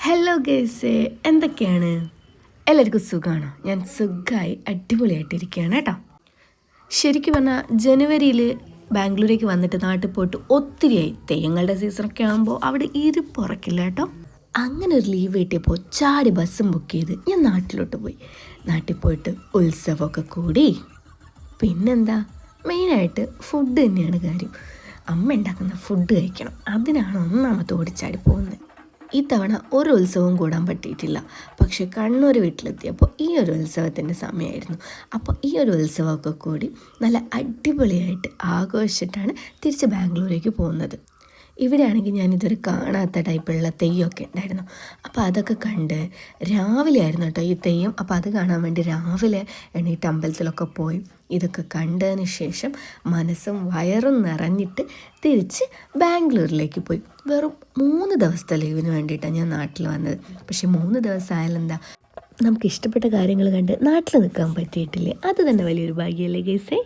Hello guys, എന്തൊക്കെയാണ്? എല്ലാവർക്കും സുഖമാണോ? ഞാൻ സുഖമായി അടിപൊളിയായിട്ടിരിക്കുകയാണ് കേട്ടോ. ശരിക്കും പറഞ്ഞാൽ ജനുവരിയിൽ ബാംഗ്ലൂരേക്ക് വന്നിട്ട് നാട്ടിൽ പോയിട്ട് ഒത്തിരിയായി. തെയ്യങ്ങളുടെ സീസണൊക്കെ ആകുമ്പോൾ അവിടെ ഇരിപ്പുറക്കില്ല കേട്ടോ. അങ്ങനെ ഒരു ലീവ് കിട്ടിയപ്പോൾ ചാടി ബസ്സും ബുക്ക് ചെയ്ത് ഞാൻ നാട്ടിലോട്ട് പോയി. നാട്ടിൽ പോയിട്ട് ഉത്സവമൊക്കെ കൂടി. പിന്നെന്താ, മെയിനായിട്ട് ഫുഡ് തന്നെയാണ് കാര്യം. അമ്മ ഉണ്ടാക്കുന്ന ഫുഡ് കഴിക്കണം, അതിനാണ് ഒന്നാമത്തെ ഓടിച്ചാടി പോകുന്നത്. ഇത്തവണ ഒരു ഉത്സവവും കൂടാൻ പറ്റിയിട്ടില്ല. പക്ഷേ കണ്ണൂർ വീട്ടിലെത്തിയപ്പോൾ ഈ ഒരു ഉത്സവത്തിൻ്റെ സമയമായിരുന്നു. അപ്പോൾ ഈ ഒരു ഉത്സവമൊക്കെ കൂടി നല്ല അടിപൊളിയായിട്ട് ആഘോഷിച്ചിട്ടാണ് തിരിച്ച് ബാംഗ്ലൂരേക്ക് പോകുന്നത്. ഇവിടെയാണെങ്കിൽ ഞാനിതൊരു കാണാത്ത ടൈപ്പുള്ള തെയ്യമൊക്കെ ഉണ്ടായിരുന്നു. അപ്പോൾ അതൊക്കെ കണ്ട് രാവിലെ ആയിരുന്നു കേട്ടോ ഈ തെയ്യം. അപ്പോൾ അത് കാണാൻ വേണ്ടി രാവിലെ എണീറ്റ് അമ്പലത്തിലൊക്കെ പോയി ഇതൊക്കെ കണ്ടതിന് ശേഷം മനസ്സും വയറും നിറഞ്ഞിട്ട് തിരിച്ച് ബാംഗ്ലൂരിലേക്ക് പോയി. വെറും 3 ദിവസത്തെ ലീവിന് വേണ്ടിയിട്ടാണ് ഞാൻ നാട്ടിൽ വന്നത്. പക്ഷേ 3 ദിവസം ആയാലും എന്താ, നമുക്ക് ഇഷ്ടപ്പെട്ട കാര്യങ്ങൾ കണ്ട് നാട്ടിൽ നിൽക്കാൻ പറ്റിയിട്ടില്ലേ? അത് തന്നെ വലിയൊരു ഭാഗ്യമല്ലേ ഗൈസേ.